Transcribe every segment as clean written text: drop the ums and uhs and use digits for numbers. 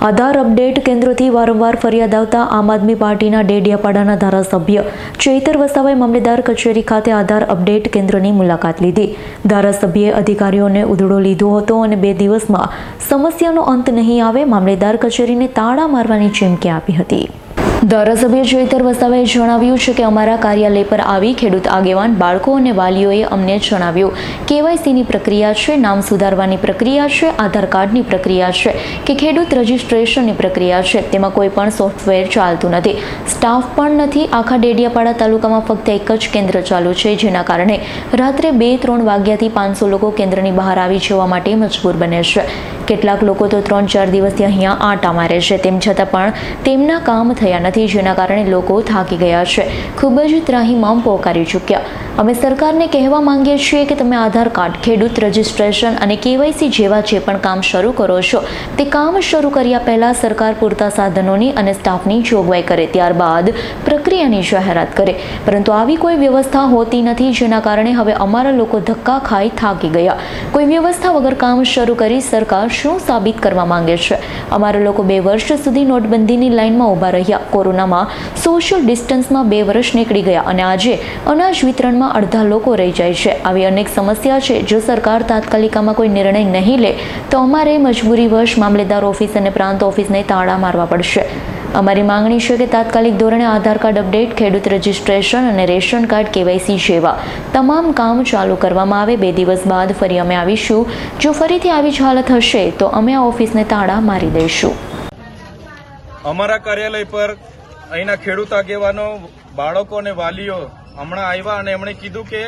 આધાર update કેન્દ્રોથી વારંવાર ફરિયાદ આવતા આમ આદમી પાર્ટીના ડેડિયાપાડાના ધારાસભ્ય ચૈતર વસાવાએ મામલેદાર કચેરી ખાતે આધાર અપડેટ કેન્દ્રની મુલાકાત લીધી। ધારાસભ્યએ અધિકારીઓને ઉધડો લીધો હતો અને 2 દિવસમાં સમસ્યાનો અંત નહીં આવે મામલેદાર કચેરીને તાળા મારવાની ચીમકી આપી હતી। ધારાસભ્ય ચૈતર વસાવાએ જણાવ્યું છે કે અમારા કાર્યાલય પર આવી ખેડૂત આગેવાન બાળકો અને વાલીઓએ અમને જણાવ્યું કેવાયસીની પ્રક્રિયા છે, નામ સુધારવાની પ્રક્રિયા છે, આધાર કાર્ડની પ્રક્રિયા છે કે ખેડૂત રજિસ્ટ્રેશનની પ્રક્રિયા છે, તેમાં કોઈ પણ સોફ્ટવેર ચાલતું નથી, સ્ટાફ પણ નથી। આખા ડેડિયાપાડા તાલુકામાં ફક્ત એક જ કેન્દ્ર ચાલુ છે, જેના કારણે રાત્રે 2-3 વાગ્યાથી 500 લોકો કેન્દ્રની બહાર આવી જવા માટે મજબૂર બને છે। કેટલાક લોકો તો 3-4 દિવસથી અહીંયા આંટા મારે છે, તેમ છતાં પણ તેમના કામ થયા નથી, જેના કારણે લોકો થાકી ગયા છે, ખૂબ જ ત્રાહિમામ પોકારી ચૂક્યા। અમે સરકારને કહેવા માંગીએ છીએ કે તમે આધાર કાર્ડ, ખેડૂત રજિસ્ટ્રેશન અને કેવાયસી જેવા જે પણ કામ શરૂ કરો છો તે કામ શરૂ કર્યા પહેલા સરકાર પૂરતા સાધનોની અને સ્ટાફની જોગવાઈ કરે, ત્યારબાદ પ્રક્રિયાની જાહેરાત કરે, પરંતુ આવી કોઈ વ્યવસ્થા હોતી નથી, જેના કારણે હવે અમારા લોકો ધક્કા ખાઈ થાકી ગયા। કોઈ વ્યવસ્થા વગર કામ શરૂ કરી સરકાર શું સાબિત કરવા માંગે છે? અમારા લોકો 2 વર્ષ સુધી નોટબંધીની લાઇનમાં ઊભા રહ્યા, કોરોનામાં સોશિયલ ડિસ્ટન્સમાં 2 વર્ષ નીકળી ગયા અને આજે અનાજ વિતરણમાં અડધા લોકો રહી જાય છે। આવી અનેક સમસ્યા છે। જો સરકાર તાત્કાલિક આમાં કોઈ નિર્ણય નહીં લે તો અમારે મજબૂરીવશ મામલેદાર ઓફિસ અને પ્રાંત ઓફિસને તાળા મારવા પડશે। અમારી માંગણી છે કે તાત્કાલિક ધોરણે આધાર કાર્ડ અપડેટ, ખેડૂત રજિસ્ટ્રેશન અને રેશન કાર્ડ કેવાયસી જેવા તમામ કામ ચાલુ કરવામાં આવે। 2 દિવસ બાદ ફરી અમે આવીશું। જો ફરીથી આવી જ હાલત હશે તો અમે આ ઓફિસને તાળા મારી દઈશું। અમારા કાર્યાલય પર અહીંના ખેડૂત આગેવાનો, બાળકો અને વાલીઓ હમણાં આવ્યા અને એમણે કીધું કે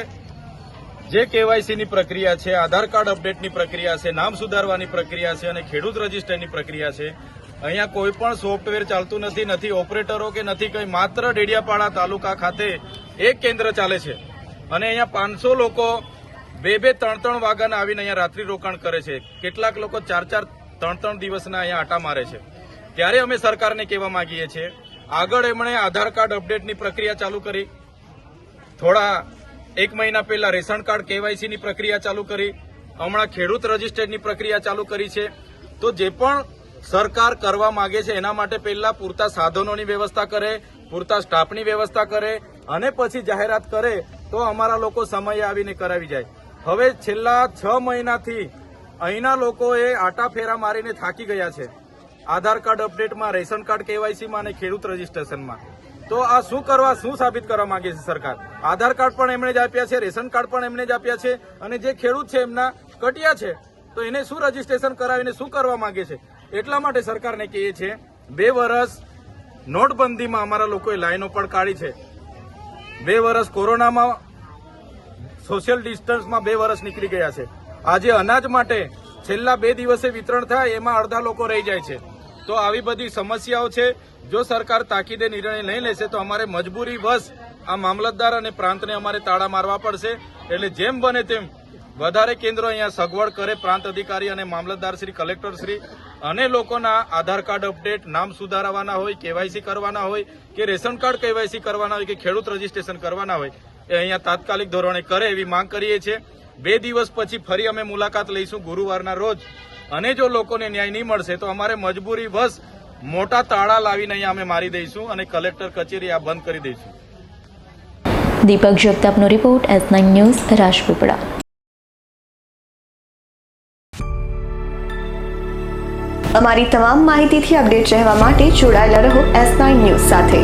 જે કેવાયસીની પ્રક્રિયા છે, આધાર કાર્ડ અપડેટની પ્રક્રિયા છે, નામ સુધારવાની પ્રક્રિયા છે અને ખેડૂત રજિસ્ટરની પ્રક્રિયા છે, અહીંયા કોઈ પણ સોફ્ટવેર ચાલતું નથી, નથી ઓપરેટરો કે નથી કંઈ, માત્ર ડેડિયાપાડા તાલુકા ખાતે એક કેન્દ્ર ચાલે છે અને અહીંયા 500 લોકો 2-3 વાગ્યાના આવીને અહીંયા રાત્રિ રોકાણ કરે છે। કેટલાક લોકો 4-4, 3-3 દિવસના અહીંયા આટા મારે છે। ત્યારે અમે સરકારને કહેવા માંગીએ છીએ, આગળ એમણે આધાર કાર્ડ અપડેટની પ્રક્રિયા ચાલુ કરી, થોડા 1 મહિના પહેલા રેશન કાર્ડ કેવાયસીની પ્રક્રિયા ચાલુ કરી, હમણાં ખેડૂત રજિસ્ટરની પ્રક્રિયા ચાલુ કરી છે। તો જે પણ સરકાર કરવા માંગે છે એના માટે પહેલા પૂરતા સાધનોની વ્યવસ્થા કરે, પૂરતા સ્ટાફની વ્યવસ્થા કરે અને પછી જાહેરાત કરે તો અમારા લોકો સમયે આવીને કરાવી જાય। હવે છેલ્લા 6 મહિનાથી અહીંના લોકોએ આટા ફેરા મારીને થાકી ગયા છે, આધાર કાર્ડ અપડેટમાં, રેશન કાર્ડ કેવાયસીમાં અને ખેડૂત રજિસ્ટ્રેશનમાં। તો આ શું સાબિત કરવા માંગે છે સરકાર? આધાર કાર્ડ પણ એમણે જ આપ્યા છે, રેશન કાર્ડ પણ એમણે જ આપ્યા છે અને જે ખેડૂત છે એમના કટિયા છે, તો એને શું રજીસ્ટ્રેશન કરાવીને શું કરવા માંગે છે? એટલા માટે સરકારને કહીએ છીએ, 2 વર્ષ નોટબંધીમાં અમારા લોકોએ લાઈનો પણ કાઢી છે, 2 વર્ષ કોરોનામાં સોશિયલ ડિસ્ટન્સમાં 2 વર્ષ નીકળી ગયા છે। આજે અનાજ માટે છેલ્લા 2 દિવસે વિતરણ થાય એમાં અડધા લોકો રહી જાય છે। તો આવી બધી સમસ્યાઓ છે। જો સરકાર તાકીદે નિર્ણય નહીં લેશે તો અમારે મજબૂરી વશ આ મામલતદાર અને પ્રાંતને અમારે તાળા મારવા પડશે। એટલે જેમ બને તેમ વધારે કેન્દ્રો અહીંયા સગવડ કરે, પ્રાંત અધિકારી અને મામલતદાર શ્રી, કલેક્ટર શ્રી અને લોકોના આધાર કાર્ડ અપડેટ, નામ સુધારવાના હોય, કેવાયસી કરવાના હોય કે રેશન કાર્ડ કેવાયસી કરવાના હોય કે ખેડૂત રજીસ્ટ્રેશન કરવાના હોય એ અહીંયા તાત્કાલિક ધોરણે કરે એવી માંગ કરીએ છીએ। 2 દિવસ પછી ફરી અમે મુલાકાત લઈશું ગુરુવારના રોજ અને જો લોકોને ન્યાય નહીં મળશે તો અમારે મજબૂરી વશ મોટા તાળા લાવીને અહીંયા અમે મારી દઈશું અને કલેક્ટર કચેરી આ બંધ કરી દઈશું। દીપક જગતાપનો રિપોર્ટ, S9 ન્યૂઝ, રાજપીપળા। અમારી તમામ માહિતીથી અપડેટ રહેવા માટે જોડાયેલા રહો S9 ન્યૂઝ સાથે।